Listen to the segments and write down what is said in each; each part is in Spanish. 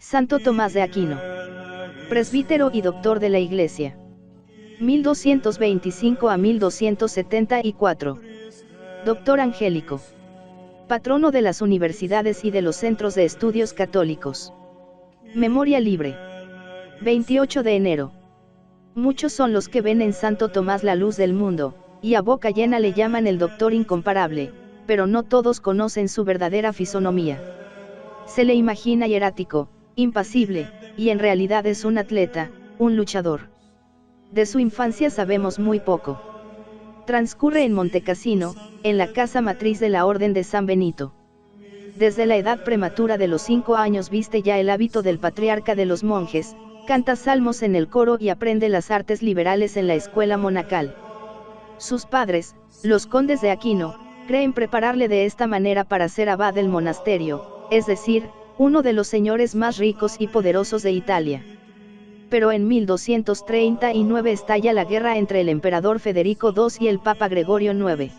Santo Tomás de Aquino. Presbítero y doctor de la Iglesia. 1225 a 1274. Doctor angélico. Patrono de las universidades y de los centros de estudios católicos. Memoria libre. 28 de enero. Muchos son los que ven en Santo Tomás la luz del mundo, y a boca llena le llaman el doctor incomparable, pero no todos conocen su verdadera fisonomía. Se le imagina hierático, impasible, y en realidad es un atleta, un luchador. De su infancia sabemos muy poco. Transcurre en Montecassino, en la casa matriz de la Orden de San Benito. Desde la edad prematura de los 5 años viste ya el hábito del patriarca de los monjes, canta salmos en el coro y aprende las artes liberales en la escuela monacal. Sus padres, los condes de Aquino, creen prepararle de esta manera para ser abad del monasterio, es decir, uno de los señores más ricos y poderosos de Italia. Pero en 1239 estalla la guerra entre el emperador Federico II y el papa Gregorio IX.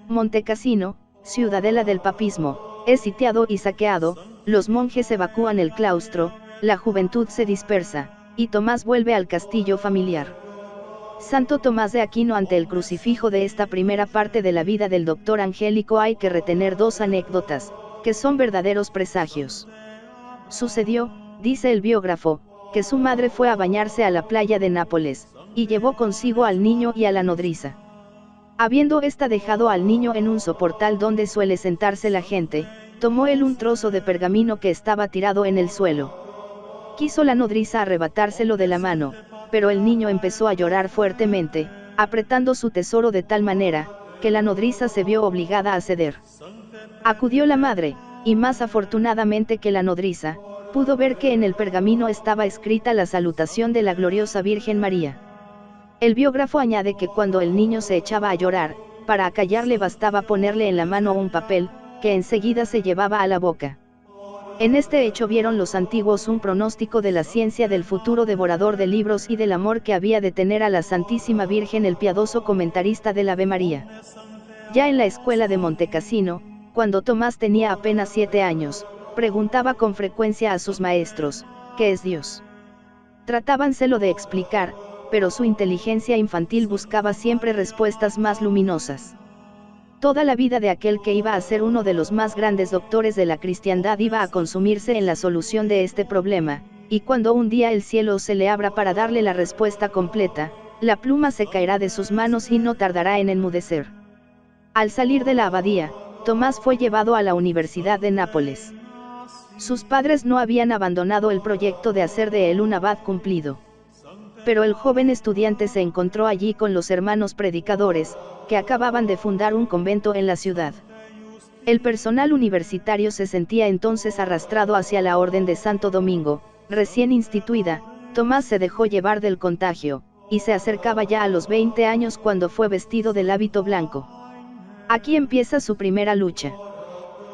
Montecassino, ciudadela del papismo, es sitiado y saqueado, los monjes evacúan el claustro, la juventud se dispersa, y Tomás vuelve al castillo familiar. Santo Tomás de Aquino. Ante el crucifijo de esta primera parte de la vida del doctor angélico hay que retener dos anécdotas, que son verdaderos presagios. Sucedió, dice el biógrafo, que su madre fue a bañarse a la playa de Nápoles, y llevó consigo al niño y a la nodriza. Habiendo ésta dejado al niño en un soportal donde suele sentarse la gente, tomó él un trozo de pergamino que estaba tirado en el suelo. Quiso la nodriza arrebatárselo de la mano, pero el niño empezó a llorar fuertemente, apretando su tesoro de tal manera, que la nodriza se vio obligada a ceder. Acudió la madre, y más afortunadamente que la nodriza, pudo ver que en el pergamino estaba escrita la salutación de la gloriosa Virgen María. El biógrafo añade que cuando el niño se echaba a llorar, para acallarle bastaba ponerle en la mano un papel, que enseguida se llevaba a la boca. En este hecho vieron los antiguos un pronóstico de la ciencia del futuro devorador de libros y del amor que había de tener a la Santísima Virgen el piadoso comentarista del Ave María. Ya en la escuela de Montecassino, cuando Tomás tenía apenas 7 años, preguntaba con frecuencia a sus maestros, ¿qué es Dios? Tratábanselo de explicar, pero su inteligencia infantil buscaba siempre respuestas más luminosas. Toda la vida de aquel que iba a ser uno de los más grandes doctores de la cristiandad iba a consumirse en la solución de este problema, y cuando un día el cielo se le abra para darle la respuesta completa, la pluma se caerá de sus manos y no tardará en enmudecer. Al salir de la abadía, Tomás fue llevado a la Universidad de Nápoles. Sus padres no habían abandonado el proyecto de hacer de él un abad cumplido. Pero el joven estudiante se encontró allí con los hermanos predicadores, que acababan de fundar un convento en la ciudad. El personal universitario se sentía entonces arrastrado hacia la Orden de Santo Domingo, recién instituida. Tomás se dejó llevar del contagio, y se acercaba ya a los 20 años cuando fue vestido del hábito blanco. Aquí empieza su primera lucha.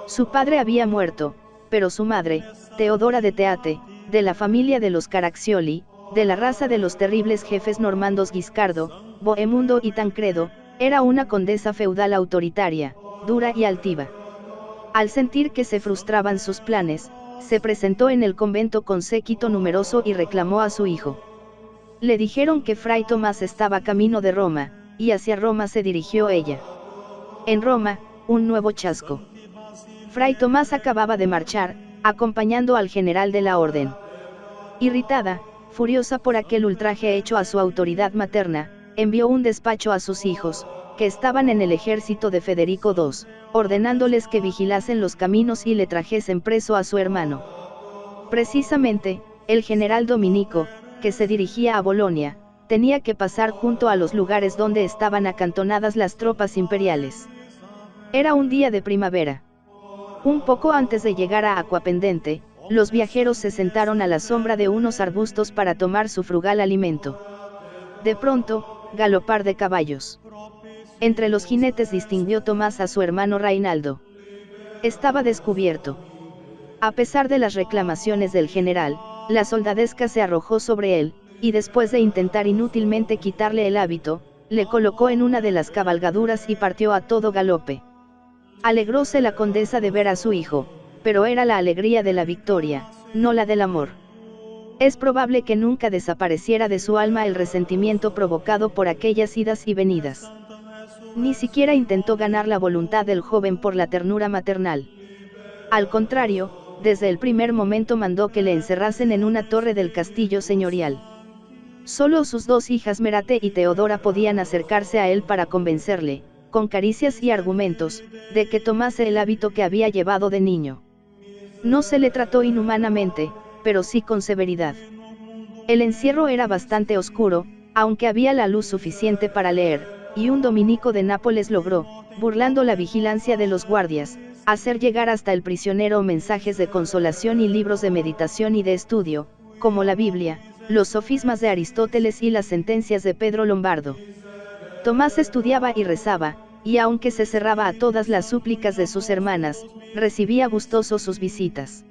Su padre había muerto, pero su madre, Teodora de Teate, de la familia de los Caraccioli, de la raza de los terribles jefes normandos Guiscardo, Bohemundo y Tancredo, era una condesa feudal autoritaria, dura y altiva. Al sentir que se frustraban sus planes, se presentó en el convento con séquito numeroso y reclamó a su hijo. Le dijeron que Fray Tomás estaba camino de Roma, y hacia Roma se dirigió ella. En Roma, un nuevo chasco. Fray Tomás acababa de marchar, acompañando al general de la orden. Irritada, furiosa por aquel ultraje hecho a su autoridad materna, envió un despacho a sus hijos, que estaban en el ejército de Federico II, ordenándoles que vigilasen los caminos y le trajesen preso a su hermano. Precisamente, el general Dominico, que se dirigía a Bolonia, tenía que pasar junto a los lugares donde estaban acantonadas las tropas imperiales. Era un día de primavera. Un poco antes de llegar a Aquapendente, los viajeros se sentaron a la sombra de unos arbustos para tomar su frugal alimento. De pronto, galopar de caballos. Entre los jinetes distinguió Tomás a su hermano Reinaldo. Estaba descubierto. A pesar de las reclamaciones del general, la soldadesca se arrojó sobre él, y después de intentar inútilmente quitarle el hábito, le colocó en una de las cabalgaduras y partió a todo galope. Alegróse la condesa de ver a su hijo, pero era la alegría de la victoria, no la del amor. Es probable que nunca desapareciera de su alma el resentimiento provocado por aquellas idas y venidas. Ni siquiera intentó ganar la voluntad del joven por la ternura maternal. Al contrario, desde el primer momento mandó que le encerrasen en una torre del castillo señorial. Solo sus dos hijas Merate y Teodora podían acercarse a él para convencerle, con caricias y argumentos, de que tomase el hábito que había llevado de niño. No se le trató inhumanamente, pero sí con severidad. El encierro era bastante oscuro, aunque había la luz suficiente para leer, y un dominico de Nápoles logró, burlando la vigilancia de los guardias, hacer llegar hasta el prisionero mensajes de consolación y libros de meditación y de estudio, como la Biblia, los sofismas de Aristóteles y las sentencias de Pedro Lombardo. Tomás estudiaba y rezaba, y aunque se cerraba a todas las súplicas de sus hermanas, recibía gustoso sus visitas.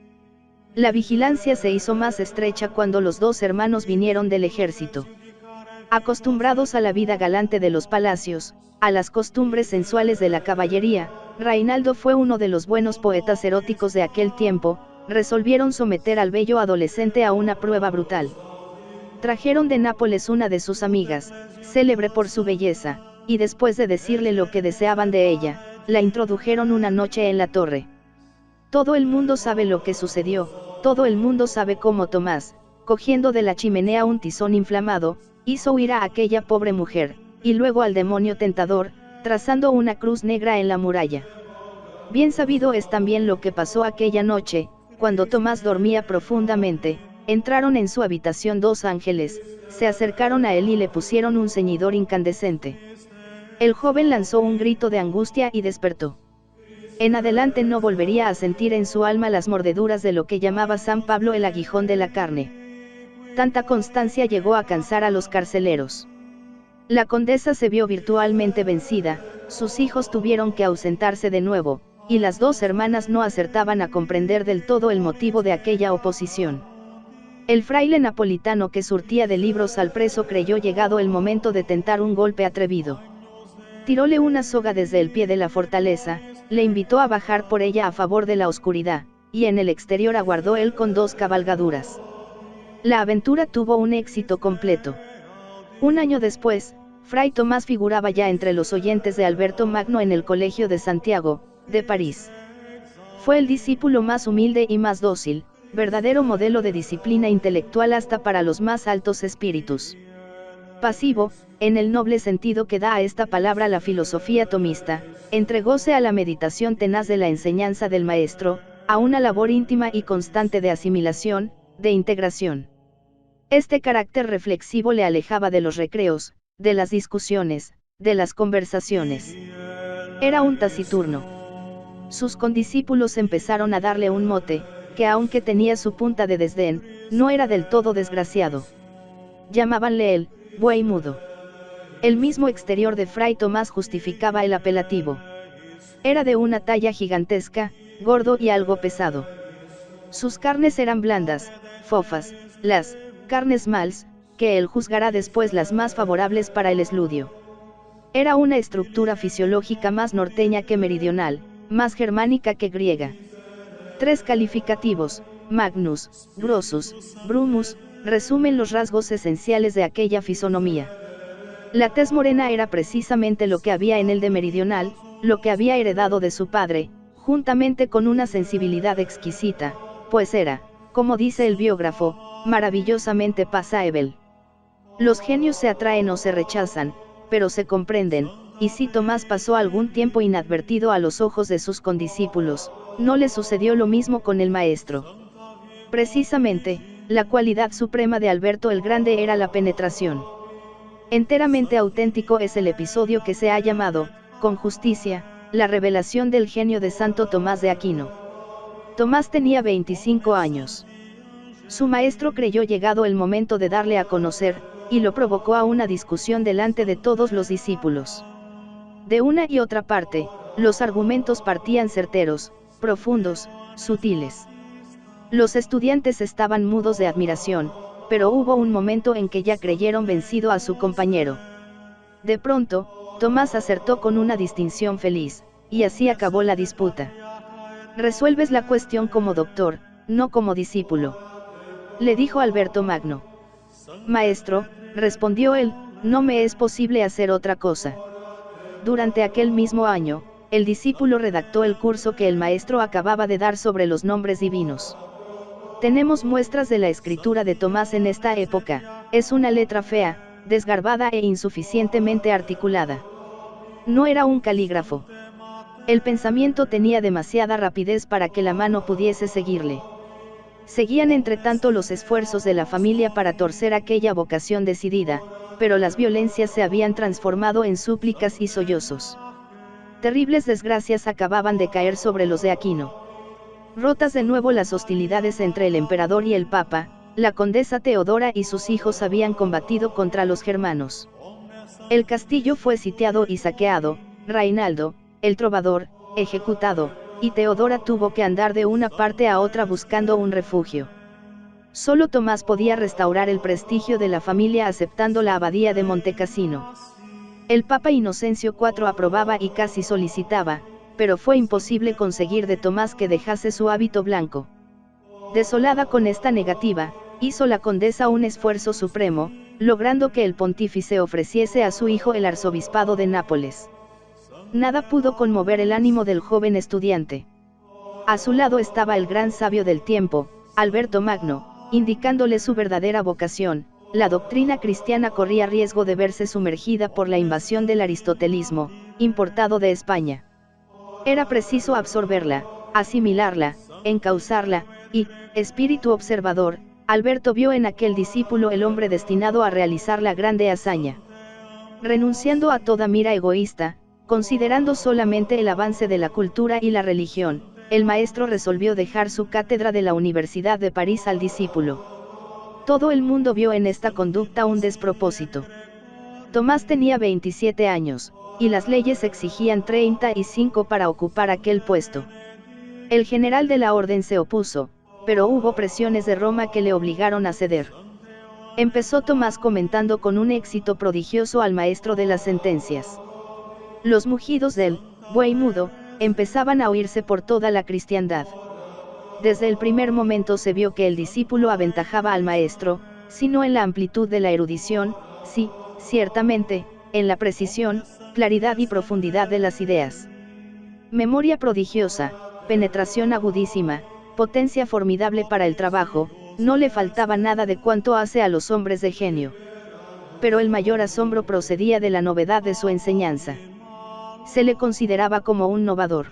La vigilancia se hizo más estrecha cuando los dos hermanos vinieron del ejército. Acostumbrados a la vida galante de los palacios, a las costumbres sensuales de la caballería, Reinaldo fue uno de los buenos poetas eróticos de aquel tiempo, resolvieron someter al bello adolescente a una prueba brutal. Trajeron de Nápoles una de sus amigas, célebre por su belleza, y después de decirle lo que deseaban de ella, la introdujeron una noche en la torre. Todo el mundo sabe lo que sucedió, todo el mundo sabe cómo Tomás, cogiendo de la chimenea un tizón inflamado, hizo huir a aquella pobre mujer, y luego al demonio tentador, trazando una cruz negra en la muralla. Bien sabido es también lo que pasó aquella noche, cuando Tomás dormía profundamente, entraron en su habitación dos ángeles, se acercaron a él y le pusieron un ceñidor incandescente. El joven lanzó un grito de angustia y despertó. En adelante no volvería a sentir en su alma las mordeduras de lo que llamaba San Pablo el aguijón de la carne. Tanta constancia llegó a cansar a los carceleros. La condesa se vio virtualmente vencida, sus hijos tuvieron que ausentarse de nuevo, y las dos hermanas no acertaban a comprender del todo el motivo de aquella oposición. El fraile napolitano que surtía de libros al preso creyó llegado el momento de tentar un golpe atrevido. Tiróle una soga desde el pie de la fortaleza, le invitó a bajar por ella a favor de la oscuridad, y en el exterior aguardó él con dos cabalgaduras. La aventura tuvo un éxito completo. Un año después, Fray Tomás figuraba ya entre los oyentes de Alberto Magno en el Colegio de Santiago, de París. Fue el discípulo más humilde y más dócil, verdadero modelo de disciplina intelectual hasta para los más altos espíritus. Pasivo, en el noble sentido que da a esta palabra la filosofía tomista, entregóse a la meditación tenaz de la enseñanza del maestro, a una labor íntima y constante de asimilación, de integración. Este carácter reflexivo le alejaba de los recreos, de las discusiones, de las conversaciones. Era un taciturno. Sus condiscípulos empezaron a darle un mote, que aunque tenía su punta de desdén, no era del todo desgraciado. Llamábanle el buey mudo. El mismo exterior de Fray Tomás justificaba el apelativo. Era de una talla gigantesca, gordo y algo pesado. Sus carnes eran blandas, fofas, las carnes mals, que él juzgará después las más favorables para el esludio. Era una estructura fisiológica más norteña que meridional, más germánica que griega. Tres calificativos, magnus, grossus, brumus, resumen los rasgos esenciales de aquella fisonomía. La tez morena era precisamente lo que había en él de meridional, lo que había heredado de su padre, juntamente con una sensibilidad exquisita, pues era, como dice el biógrafo, maravillosamente pasaebel. Los genios se atraen o se rechazan, pero se comprenden, y si Tomás pasó algún tiempo inadvertido a los ojos de sus condiscípulos, no le sucedió lo mismo con el maestro. Precisamente, la cualidad suprema de Alberto el Grande era la penetración. Enteramente auténtico es el episodio que se ha llamado, con justicia, la revelación del genio de Santo Tomás de Aquino. Tomás tenía 25 años. Su maestro creyó llegado el momento de darle a conocer, y lo provocó a una discusión delante de todos los discípulos. De una y otra parte, los argumentos partían certeros, profundos, sutiles. Los estudiantes estaban mudos de admiración, pero hubo un momento en que ya creyeron vencido a su compañero. De pronto, Tomás acertó con una distinción feliz, y así acabó la disputa. Resuelves la cuestión como doctor, no como discípulo. Le dijo Alberto Magno. Maestro, respondió él, no me es posible hacer otra cosa. Durante aquel mismo año, el discípulo redactó el curso que el maestro acababa de dar sobre los nombres divinos. Tenemos muestras de la escritura de Tomás en esta época, es una letra fea, desgarbada e insuficientemente articulada. No era un calígrafo. El pensamiento tenía demasiada rapidez para que la mano pudiese seguirle. Seguían entre tanto los esfuerzos de la familia para torcer aquella vocación decidida, pero las violencias se habían transformado en súplicas y sollozos. Terribles desgracias acababan de caer sobre los de Aquino. Rotas de nuevo las hostilidades entre el emperador y el papa, la condesa Teodora y sus hijos habían combatido contra los germanos. El castillo fue sitiado y saqueado, Reinaldo, el trovador, ejecutado, y Teodora tuvo que andar de una parte a otra buscando un refugio. Solo Tomás podía restaurar el prestigio de la familia aceptando la abadía de Montecassino. El Papa Inocencio IV aprobaba y casi solicitaba, pero fue imposible conseguir de Tomás que dejase su hábito blanco. Desolada con esta negativa, hizo la condesa un esfuerzo supremo, logrando que el pontífice ofreciese a su hijo el arzobispado de Nápoles. Nada pudo conmover el ánimo del joven estudiante. A su lado estaba el gran sabio del tiempo, Alberto Magno, indicándole su verdadera vocación. La doctrina cristiana corría riesgo de verse sumergida por la invasión del aristotelismo, importado de España. Era preciso absorberla, asimilarla, encauzarla, y, espíritu observador, Alberto vio en aquel discípulo el hombre destinado a realizar la grande hazaña. Renunciando a toda mira egoísta, considerando solamente el avance de la cultura y la religión, el maestro resolvió dejar su cátedra de la Universidad de París al discípulo. Todo el mundo vio en esta conducta un despropósito. Tomás tenía 27 años, y las leyes exigían 35 para ocupar aquel puesto. El general de la orden se opuso, pero hubo presiones de Roma que le obligaron a ceder. Empezó Tomás comentando con un éxito prodigioso al maestro de las sentencias. Los mugidos del buey mudo empezaban a oírse por toda la cristiandad. Desde el primer momento se vio que el discípulo aventajaba al maestro, si no en la amplitud de la erudición, sí, ciertamente, en la precisión, claridad y profundidad de las ideas. Memoria prodigiosa, penetración agudísima, potencia formidable para el trabajo, no le faltaba nada de cuanto hace a los hombres de genio. Pero el mayor asombro procedía de la novedad de su enseñanza. Se le consideraba como un novador.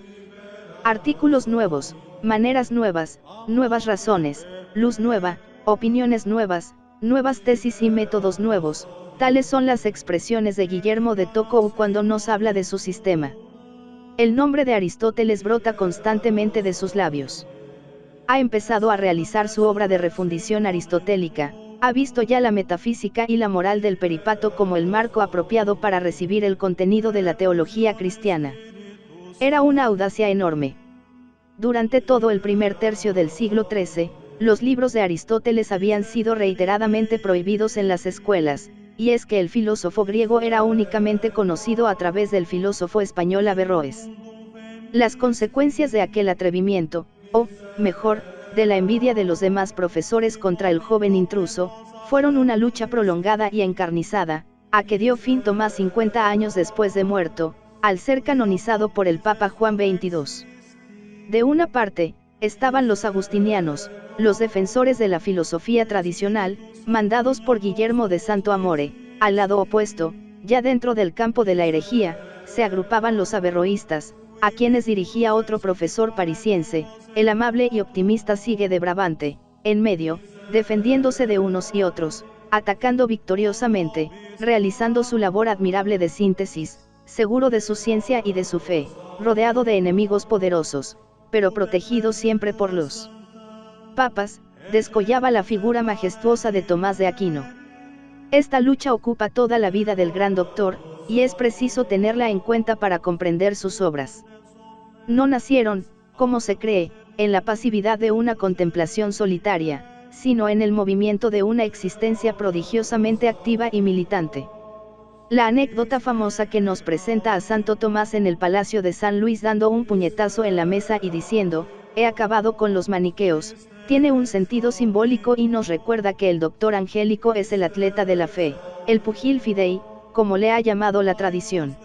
Artículos nuevos, maneras nuevas, nuevas razones, luz nueva, opiniones nuevas, nuevas tesis y métodos nuevos, tales son las expresiones de Guillermo de Tocou cuando nos habla de su sistema. El nombre de Aristóteles brota constantemente de sus labios. Ha empezado a realizar su obra de refundición aristotélica, ha visto ya la metafísica y la moral del peripato como el marco apropiado para recibir el contenido de la teología cristiana. Era una audacia enorme. Durante todo el primer tercio del siglo XIII, los libros de Aristóteles habían sido reiteradamente prohibidos en las escuelas, y es que el filósofo griego era únicamente conocido a través del filósofo español Averroes. Las consecuencias de aquel atrevimiento, o, mejor, de la envidia de los demás profesores contra el joven intruso, fueron una lucha prolongada y encarnizada, a que dio fin Tomás 50 años después de muerto, al ser canonizado por el Papa Juan XXII. De una parte, estaban los agustinianos, los defensores de la filosofía tradicional, mandados por Guillermo de Santo Amore. Al lado opuesto, ya dentro del campo de la herejía, se agrupaban los averroístas, a quienes dirigía otro profesor parisiense, el amable y optimista Sigue de Brabante, en medio, defendiéndose de unos y otros, atacando victoriosamente, realizando su labor admirable de síntesis, seguro de su ciencia y de su fe, rodeado de enemigos poderosos, pero protegido siempre por los papas, descollaba la figura majestuosa de Tomás de Aquino. Esta lucha ocupa toda la vida del gran doctor, y es preciso tenerla en cuenta para comprender sus obras. No nacieron, como se cree, en la pasividad de una contemplación solitaria, sino en el movimiento de una existencia prodigiosamente activa y militante. La anécdota famosa que nos presenta a Santo Tomás en el Palacio de San Luis dando un puñetazo en la mesa y diciendo, «He acabado con los maniqueos», Tiene un sentido simbólico y nos recuerda que el doctor Angélico es el atleta de la fe, el pugil fidei, como le ha llamado la tradición.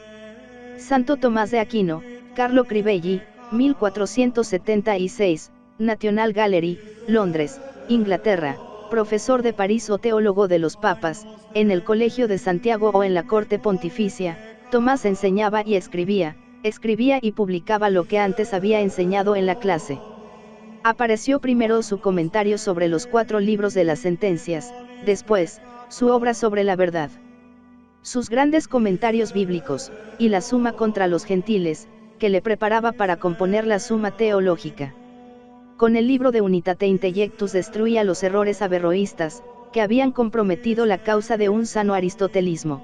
Santo Tomás de Aquino, Carlo Crivelli, 1476, National Gallery, Londres, Inglaterra, profesor de París o teólogo de los papas, en el Colegio de Santiago o en la Corte Pontificia, Tomás enseñaba y escribía y publicaba lo que antes había enseñado en la clase. Apareció primero su comentario sobre los 4 libros de las sentencias, después, su obra sobre la verdad. Sus grandes comentarios bíblicos, y la Suma contra los gentiles, que le preparaba para componer la Suma teológica. Con el libro de Unitate Intellectus destruía los errores averroístas, que habían comprometido la causa de un sano aristotelismo.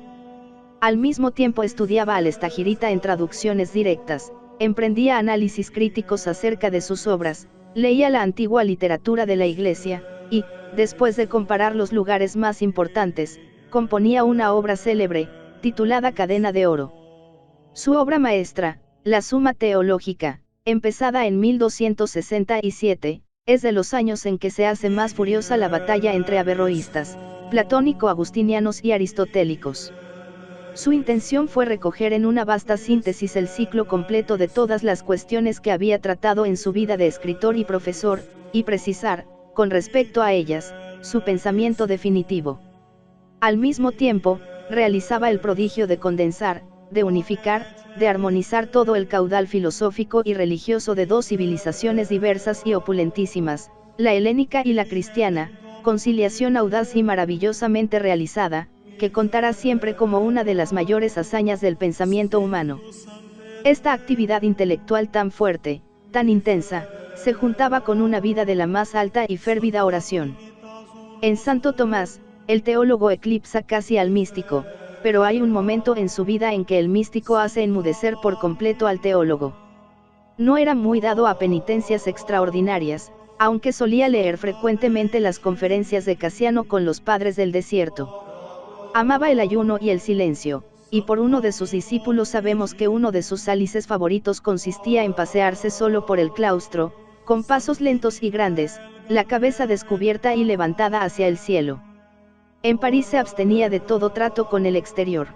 Al mismo tiempo estudiaba al Estagirita en traducciones directas, emprendía análisis críticos acerca de sus obras, leía la antigua literatura de la Iglesia, y, después de comparar los lugares más importantes, componía una obra célebre, titulada Cadena de Oro. Su obra maestra, la Suma Teológica, empezada en 1267, es de los años en que se hace más furiosa la batalla entre averroístas, platónico-agustinianos y aristotélicos. Su intención fue recoger en una vasta síntesis el ciclo completo de todas las cuestiones que había tratado en su vida de escritor y profesor, y precisar, con respecto a ellas, su pensamiento definitivo. Al mismo tiempo, realizaba el prodigio de condensar, de unificar, de armonizar todo el caudal filosófico y religioso de 2 civilizaciones diversas y opulentísimas, la helénica y la cristiana, conciliación audaz y maravillosamente realizada, que contará siempre como una de las mayores hazañas del pensamiento humano. Esta actividad intelectual tan fuerte, tan intensa, se juntaba con una vida de la más alta y férvida oración. En Santo Tomás, el teólogo eclipsa casi al místico, pero hay un momento en su vida en que el místico hace enmudecer por completo al teólogo. No era muy dado a penitencias extraordinarias, aunque solía leer frecuentemente las conferencias de Casiano con los padres del desierto. Amaba el ayuno y el silencio, y por uno de sus discípulos sabemos que uno de sus sálices favoritos consistía en pasearse solo por el claustro, con pasos lentos y grandes, la cabeza descubierta y levantada hacia el cielo. En París se abstenía de todo trato con el exterior.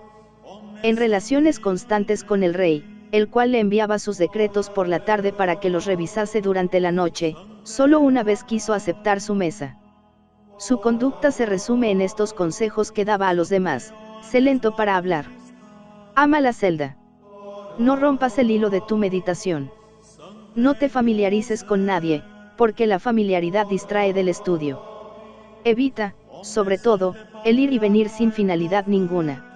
En relaciones constantes con el rey, el cual le enviaba sus decretos por la tarde para que los revisase durante la noche, solo una vez quiso aceptar su mesa. Su conducta se resume en estos consejos que daba a los demás: sé lento para hablar. Ama la celda. No rompas el hilo de tu meditación. No te familiarices con nadie, porque la familiaridad distrae del estudio. Evita, sobre todo, el ir y venir sin finalidad ninguna.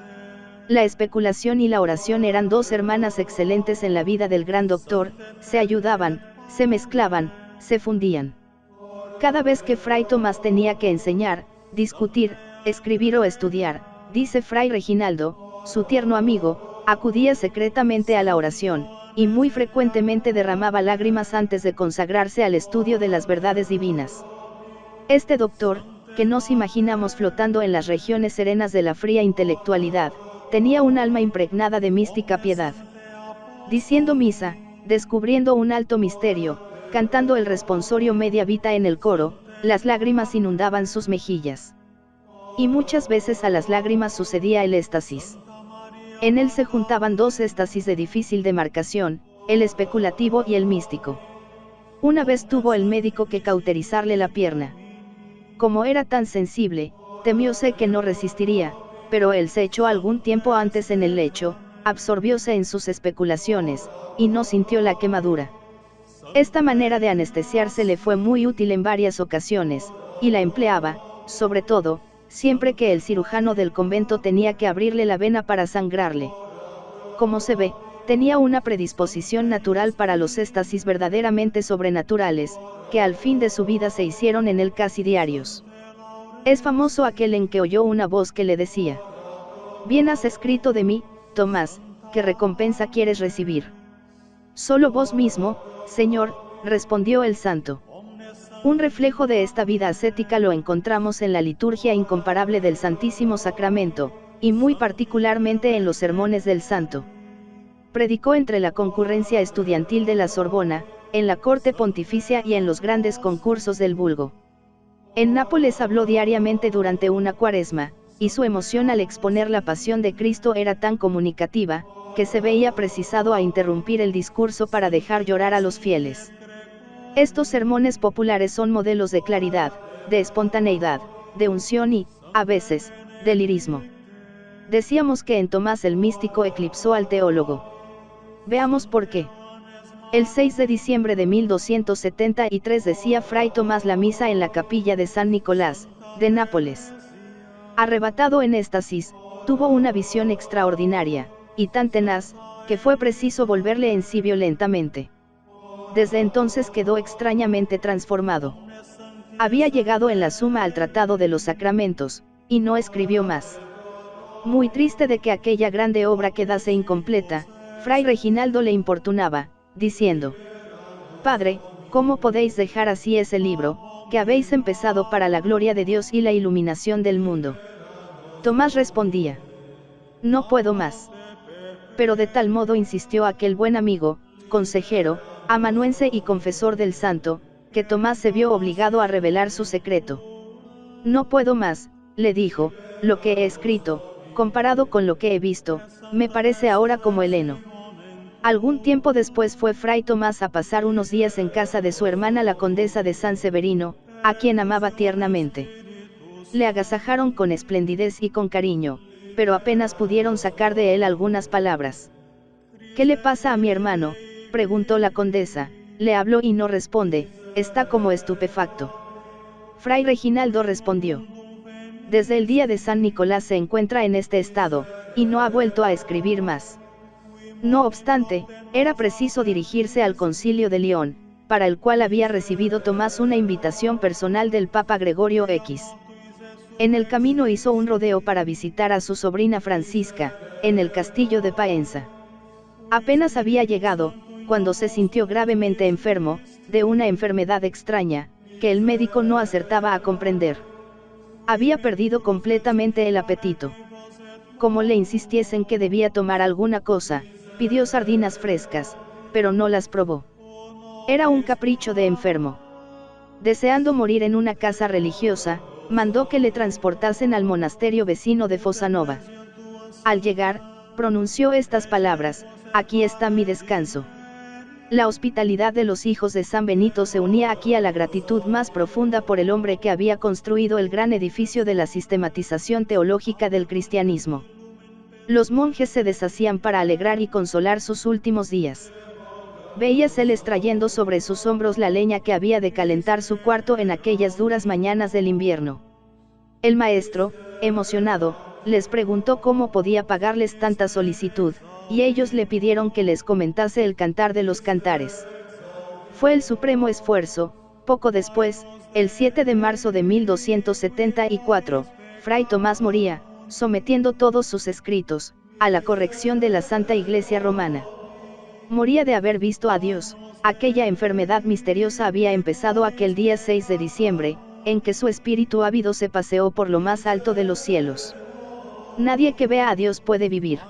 La especulación y la oración eran 2 hermanas excelentes en la vida del gran doctor, se ayudaban, se mezclaban, se fundían. Cada vez que Fray Tomás tenía que enseñar, discutir, escribir o estudiar, dice Fray Reginaldo, su tierno amigo, acudía secretamente a la oración, y muy frecuentemente derramaba lágrimas antes de consagrarse al estudio de las verdades divinas. Este doctor, que nos imaginamos flotando en las regiones serenas de la fría intelectualidad, tenía un alma impregnada de mística piedad. Diciendo misa, descubriendo un alto misterio, cantando el responsorio media vita en el coro, las lágrimas inundaban sus mejillas. Y muchas veces a las lágrimas sucedía el éxtasis. En él se juntaban 2 éxtasis de difícil demarcación, el especulativo y el místico. Una vez tuvo el médico que cauterizarle la pierna. Como era tan sensible, temióse que no resistiría, pero él se echó algún tiempo antes en el lecho, absorbióse en sus especulaciones, y no sintió la quemadura. Esta manera de anestesiarse le fue muy útil en varias ocasiones, y la empleaba, sobre todo, siempre que el cirujano del convento tenía que abrirle la vena para sangrarle. Como se ve, tenía una predisposición natural para los éxtasis verdaderamente sobrenaturales, que al fin de su vida se hicieron en él casi diarios. Es famoso aquel en que oyó una voz que le decía: bien has escrito de mí, Tomás, ¿qué recompensa quieres recibir? Solo vos mismo, Señor, respondió el santo. Un reflejo de esta vida ascética lo encontramos en la liturgia incomparable del Santísimo Sacramento, y muy particularmente en los sermones del santo. Predicó entre la concurrencia estudiantil de la Sorbona, en la corte pontificia y en los grandes concursos del vulgo. En Nápoles habló diariamente durante una cuaresma, y su emoción al exponer la pasión de Cristo era tan comunicativa, que se veía precisado a interrumpir el discurso para dejar llorar a los fieles. Estos sermones populares son modelos de claridad, de espontaneidad, de unción y, a veces, de lirismo. Decíamos que en Tomás el místico eclipsó al teólogo. Veamos por qué. El 6 de diciembre de 1273 decía Fray Tomás la misa en la capilla de San Nicolás, de Nápoles. Arrebatado en éxtasis, tuvo una visión extraordinaria, y tan tenaz, que fue preciso volverle en sí violentamente. Desde entonces quedó extrañamente transformado. Había llegado en la suma al Tratado de los Sacramentos, y no escribió más. Muy triste de que aquella grande obra quedase incompleta, Fray Reginaldo le importunaba, diciendo: «Padre, ¿cómo podéis dejar así ese libro, que habéis empezado para la gloria de Dios y la iluminación del mundo?» Tomás respondía: «No puedo más». Pero de tal modo insistió aquel buen amigo, consejero, amanuense y confesor del santo, que Tomás se vio obligado a revelar su secreto. «No puedo más», le dijo, «lo que he escrito, comparado con lo que he visto, me parece ahora como el heno». Algún tiempo después fue Fray Tomás a pasar unos días en casa de su hermana la condesa de San Severino, a quien amaba tiernamente. Le agasajaron con esplendidez y con cariño, pero apenas pudieron sacar de él algunas palabras. «¿Qué le pasa a mi hermano?», preguntó la condesa. «Le hablo y no responde, está como estupefacto». Fray Reginaldo respondió: «Desde el día de San Nicolás se encuentra en este estado, y no ha vuelto a escribir más». No obstante, era preciso dirigirse al Concilio de León, para el cual había recibido Tomás una invitación personal del Papa Gregorio X. En el camino hizo un rodeo para visitar a su sobrina Francisca, en el castillo de Paenza. Apenas había llegado, cuando se sintió gravemente enfermo, de una enfermedad extraña, que el médico no acertaba a comprender. Había perdido completamente el apetito. Como le insistiesen que debía tomar alguna cosa, pidió sardinas frescas, pero no las probó. Era un capricho de enfermo. Deseando morir en una casa religiosa, mandó que le transportasen al monasterio vecino de Fosanova. Al llegar, pronunció estas palabras: «Aquí está mi descanso». La hospitalidad de los hijos de San Benito se unía aquí a la gratitud más profunda por el hombre que había construido el gran edificio de la sistematización teológica del cristianismo. Los monjes se deshacían para alegrar y consolar sus últimos días. Veíaseles trayendo sobre sus hombros la leña que había de calentar su cuarto en aquellas duras mañanas del invierno. El maestro, emocionado, les preguntó cómo podía pagarles tanta solicitud, y ellos le pidieron que les comentase el Cantar de los Cantares. Fue el supremo esfuerzo. Poco después, el 7 de marzo de 1274, Fray Tomás moría, sometiendo todos sus escritos a la corrección de la Santa Iglesia Romana. Moría de haber visto a Dios. Aquella enfermedad misteriosa había empezado aquel día 6 de diciembre, en que su espíritu ávido se paseó por lo más alto de los cielos. Nadie que vea a Dios puede vivir.